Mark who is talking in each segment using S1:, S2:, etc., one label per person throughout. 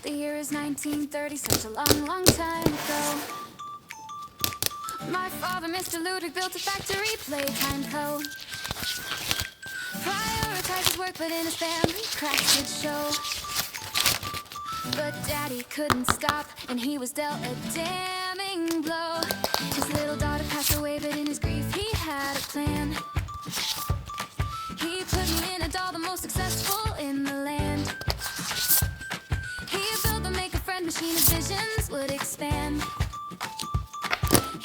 S1: The year is 1930, such a long, long time ago. My father, Mr. Ludwig, built a factory, Playtime Co. Prioritized his work, but in his family, cracks would show. But Daddy couldn't stop, and he was dealt a damning blow. His little daughter passed away, but in his grief he had a plan. He put me in a doll, the most successful in the land. He built the make-a-friend machine, his visions would expand.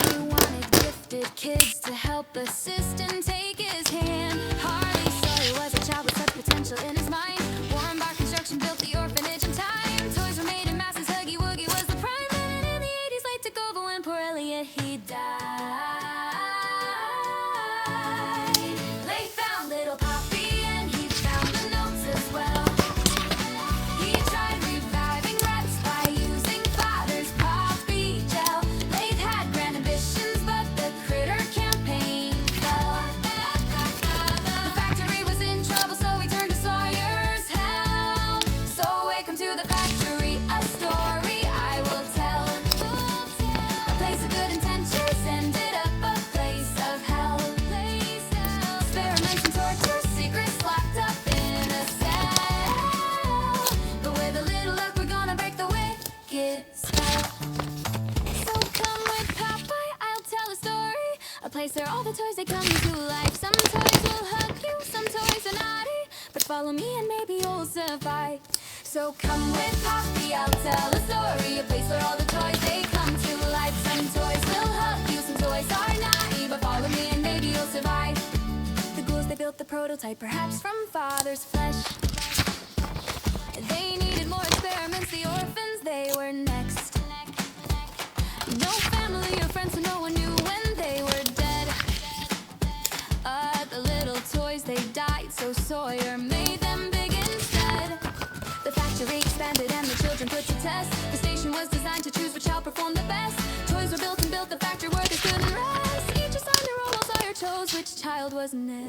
S1: He wanted gifted kids to help assist and take his hand. Hardly saw he was a child with such potential in his mind. Warren Bar Construction built the orphanage in time. Toys were made in masses, Huggy Wuggy was the prime. And in the 80s, late to go, but when poor Elliot, he died. They found little Poppy and he found the notes as well. He tried reviving rats by using father's poppy gel. They had grand ambitions, but the critter campaign fell. The factory was in trouble, so he turned to Sawyer's help. So welcome to the factory, a story I will tell. A place of good intentions ended up a place of hell. Experiments and torture, secrets locked up in a cell. But with a little luck, we're gonna break the wicked spell. So come with Popeye, I'll tell a story. A place where all the toys, they come to life. Some toys will hug you, some toys are naughty. But follow me and maybe you'll survive. So come with Poppy, I'll tell a story. A place where all the toys, they come to life. Some toys will hug you, some toys are naughty. But follow me and maybe you'll survive. The ghouls, they built the prototype, perhaps from father's flesh. They needed more experiments, the orphans, they were next. No family or friends, so no one knew when they were dead. The little toys, they died, so Sawyer made them big instead. The factory expanded and the children put to test. The station was designed to choose which shall perform the best. Toys were built and built, the factory workers couldn't rest. Each assigned a role, while Sawyer chose which child was next.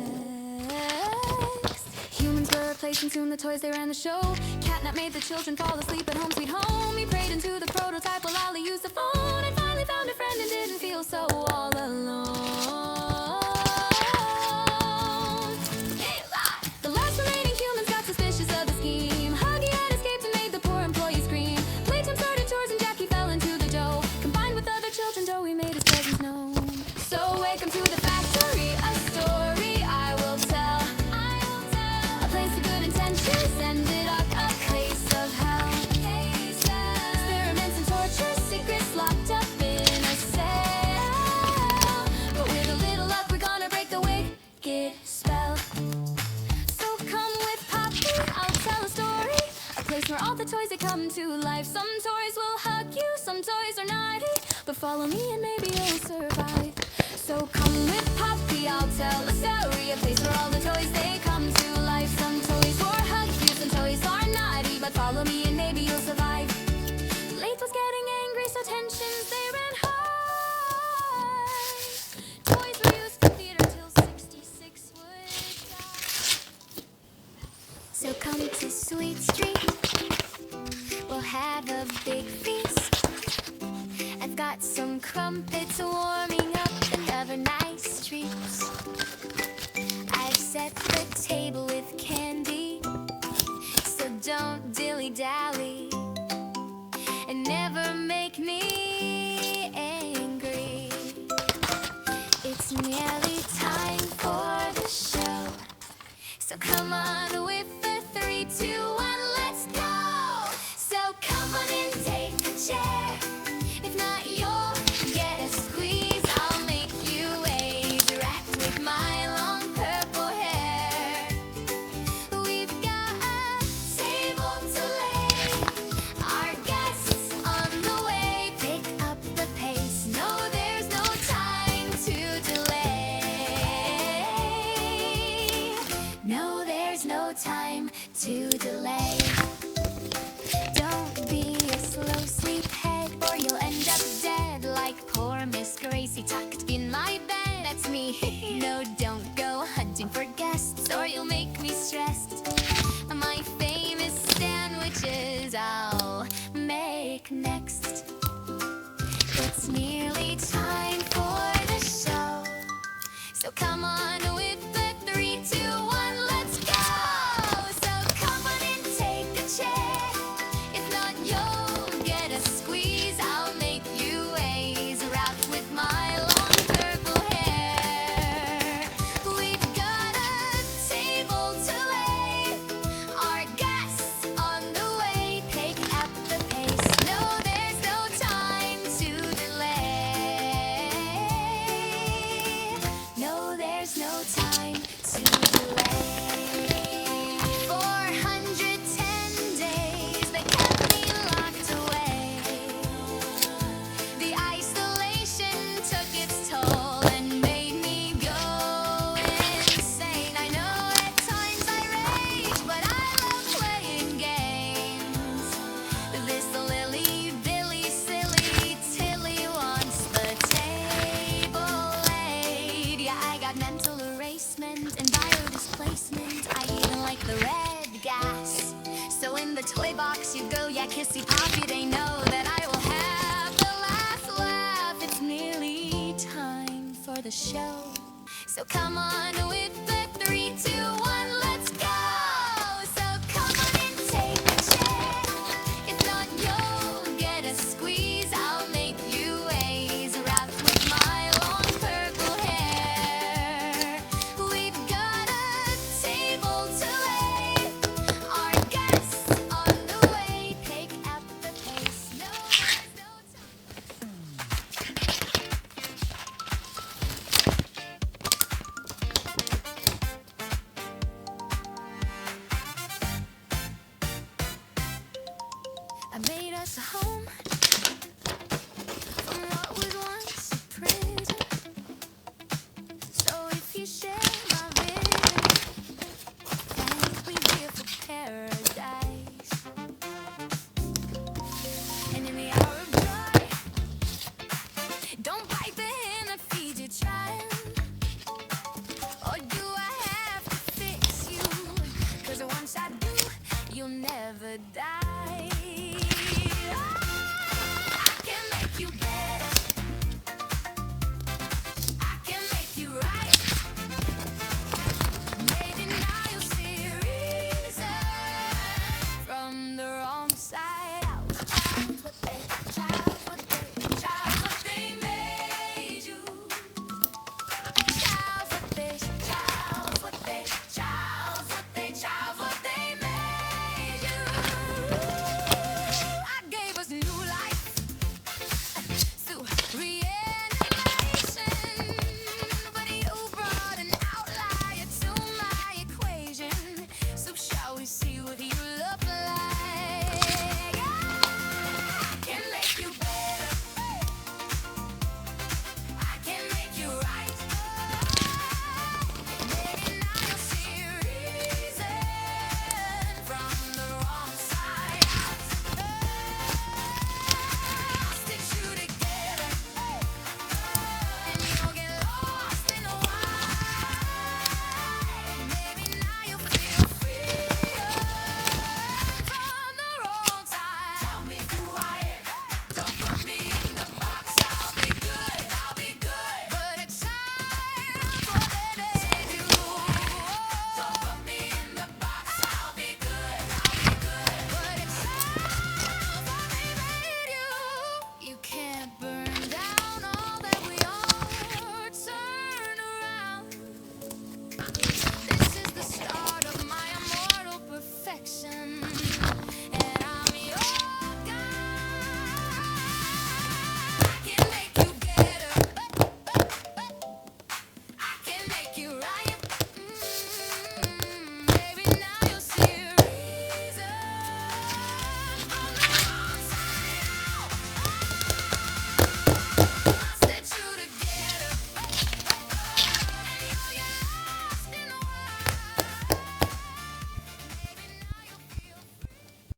S1: Humans were replaced and soon the toys, they ran the show. Catnap made the children fall asleep at home sweet home. He prayed into the prototype while Ollie used the phone. And finally found a friend and didn't feel so all alone. The last remaining humans got suspicious of the scheme. Huggy had escaped and made the poor employee scream. Playtime started chores and Jackie fell into the dough. Combined with other children, Joey made his presence known. So welcome to the factory, a story I will tell. A place of good intentions ended up a place of hell. Experiments and torture, secrets locked up in a cell. But with a little luck, we're gonna break the wicked spell. So come with Poppy, I'll tell a story. A place where all the toys, they come to life. Some toys will hug you, some toys are naughty. But follow me and maybe you'll survive. So come with Poppy, I'll tell a story. A place where all the toys, they come to life. Some toys will hug you, some toys are naughty. But follow me and maybe you'll survive. Late was getting angry, so tensions, they ran high. Toys were used for theater till 66 would die. So come to Sweet Street, we'll have a big feast. I've got some crumpets warming up and other nice treats. I've set the table with candy, so don't dilly-dally and never make me angry. It's nearly time for the show, so come on with the 3, 2, 1, let's go. So come on and take a chair. If not, you'll get a squeeze. I'll make you interact with my long purple hair. We've got a table to lay back next. It's nearly time for the show. So come on with the 3, 2, 1, let's go! So come on and take a chair. If not, you'll get a squeeze. I'll make you ways around with my long purple hair. We've got a table to lay. Our guests on the way. Pick up the pace. No, there's no time to delay. No, there's no time to delay. 410 days that kept me locked away. The isolation took its toll and made me go insane. I know at times I rage, but I love playing games. This lily billy silly Tilly wants the table laid. Yeah, I got mental erasement and biodisplacement. I even like the red gas. So in the toy box you go, yeah, kissy poppy, they know that I will have the last laugh. It's nearly time for the show. So come on with the 3, 2, 1, let's go! So come on and take a chair. If not, you'll get a squeeze. I'll make you ways around with my long purple hair. We've got a table to lay. Our guests on the way. Pick up the pace. No, there's no time. I made us a home from what was once a prison. So if you share my vision, thank me here for paradise. And in the hour of joy, don't bite the hand that feeds your child. Or do I have to fix you? 'Cause once I do, you'll never die. I can make you better. I can make you right. Maybe now you'll see reason from the wrong side out.